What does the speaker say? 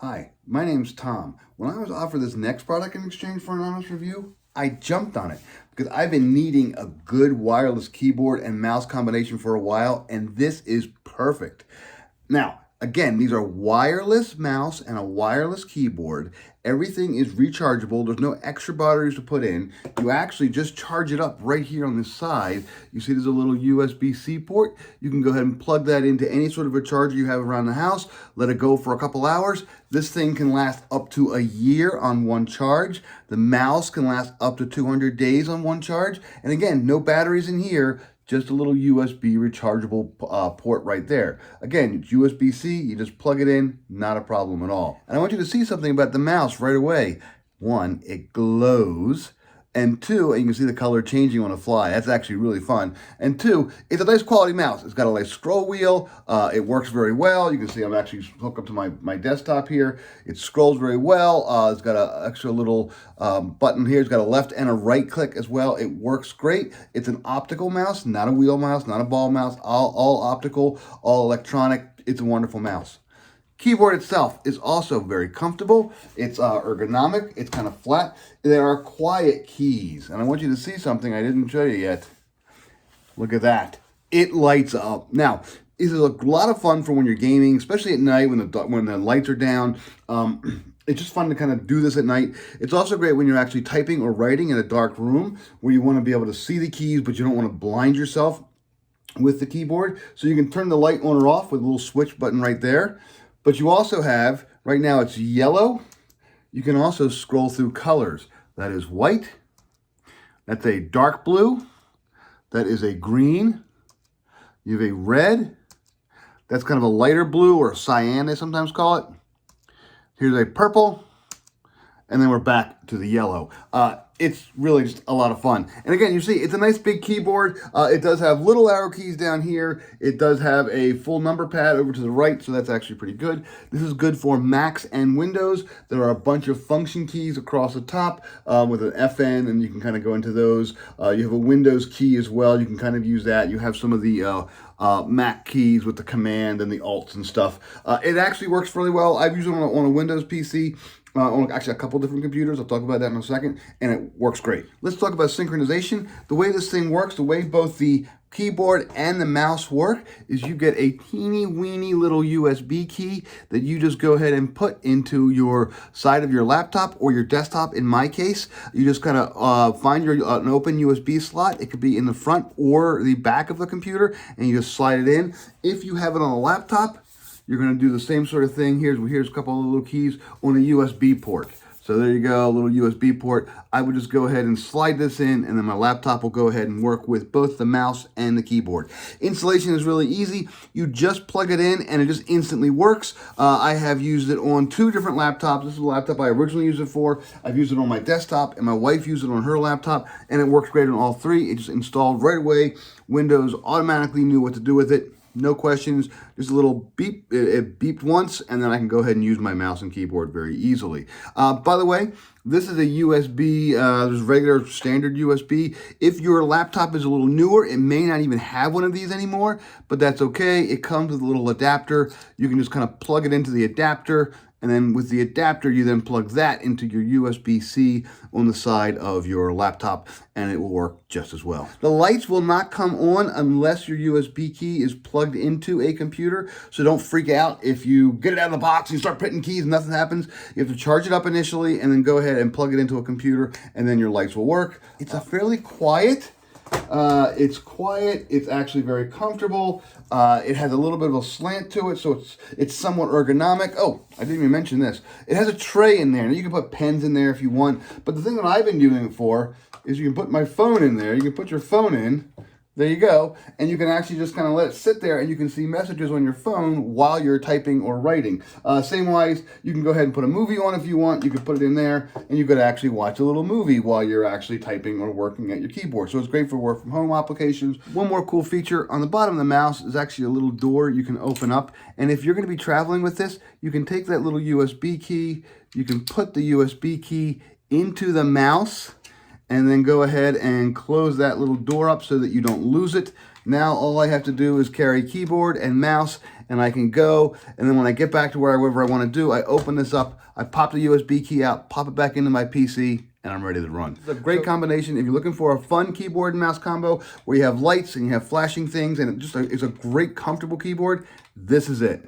Hi, my name's Tom. When I was offered this next product in exchange for an honest review, I jumped on it because I've been needing a good wireless keyboard and mouse combination for a while, and this is perfect. Now, again, these are wireless mouse and a wireless keyboard. Everything is rechargeable. There's no extra batteries to put in. You actually just charge it up right here on this side. You see there's a little USB-C port. You can go ahead and plug that into any sort of a charger you have around the house. Let it go for a couple hours. This thing can last up to a year on one charge. The mouse can last up to 200 days on one charge. And again, no batteries in here. Just a little USB rechargeable port right there. Again, it's USB-C, you just plug it in, not a problem at all. And I want you to see something about the mouse right away. One, it glows. And two, and you can see the color changing on the fly. That's actually really fun. And two, it's a nice quality mouse. It's got a nice scroll wheel. It works very well. You can see I'm actually hooked up to my desktop here. It scrolls very well. It's got an extra little button here. It's got a left and a right click as well. It works great. It's an optical mouse, not a wheel mouse, not a ball mouse. All optical, all electronic. It's a wonderful mouse. Keyboard itself is also very comfortable. It's ergonomic. It's kind of flat. There are quiet keys. And I want you to see something I didn't show you yet. Look at that. It lights up. Now, this is a lot of fun for when you're gaming, especially at night when the lights are down. It's just fun to kind of do this at night. It's also great when you're actually typing or writing in a dark room where you want to be able to see the keys, but you don't want to blind yourself with the keyboard. So you can turn the light on or off with a little switch button right there. But you also have, right now it's yellow. You can also scroll through colors. That is white. That's a dark blue. That is a green. You have a red. That's kind of a lighter blue or cyan, they sometimes call it. Here's a purple. And then we're back to the yellow. It's really just a lot of fun. And again, you see, it's a nice big keyboard. It does have little arrow keys down here. It does have a full number pad over to the right, so that's actually pretty good. This is good for Macs and Windows. There are a bunch of function keys across the top with an FN, and you can kind of go into those. You have a Windows key as well. You can kind of use that. You have some of the Mac keys with the command and the alts and stuff. It actually works really well. I've used it on a Windows PC. On actually a couple different computers. I'll talk about that in a second, and it works great. Let's talk about synchronization. The way this thing works, the way both the keyboard and the mouse work is you get a teeny weeny little USB key that you just go ahead and put into your side of your laptop or your desktop. In my case, you just kind of find an open USB slot. It could be in the front or the back of the computer, and you just slide it in. If you have it on a laptop, you're going to do the same sort of thing. Here's a couple of little keys on a USB port. So there you go, a little USB port. I would just go ahead and slide this in, and then my laptop will go ahead and work with both the mouse and the keyboard. Installation is really easy. You just plug it in, and it just instantly works. I have used it on 2 different laptops. This is the laptop I originally used it for. I've used it on my desktop, and my wife used it on her laptop, and it works great on all 3. It just installed right away. Windows automatically knew what to do with it. No questions, just a little beep. It beeped once, and then I can go ahead and use my mouse and keyboard very easily. By the way, this is a USB, there's regular standard USB. If your laptop is a little newer, it may not even have one of these anymore, but that's okay. It comes with a little adapter. You can just kind of plug it into the adapter, and then with the adapter, you then plug that into your USB-C on the side of your laptop, and it will work just as well. The lights will not come on unless your USB key is plugged into a computer, so don't freak out if you get it out of the box and you start putting keys and nothing happens. You have to charge it up initially and then go ahead and plug it into a computer, and then your lights will work. It's a fairly quiet. It's quiet. It's actually very comfortable. It has a little bit of a slant to it, so it's somewhat ergonomic. Oh, I didn't even mention this. It has a tray in there. Now, you can put pens in there if you want, but the thing that I've been using it for is you can put my phone in there. You can put your phone in. There you go. And you can actually just kind of let it sit there, and you can see messages on your phone while you're typing or writing. Same wise, you can go ahead and put a movie on if you want. You can put it in there, and you could actually watch a little movie while you're actually typing or working at your keyboard. So it's great for work from home applications. One more cool feature on the bottom of the mouse is actually a little door you can open up. And if you're going to be traveling with this, you can take that little USB key, you can put the USB key into the mouse, and then go ahead and close that little door up so that you don't lose it. Now all I have to do is carry keyboard and mouse, and I can go. And then when I get back to wherever I want to do, I open this up, I pop the USB key out, pop it back into my PC, and I'm ready to run. It's a great combination if you're looking for a fun keyboard and mouse combo where you have lights and you have flashing things, and it's a great comfortable keyboard. This is it.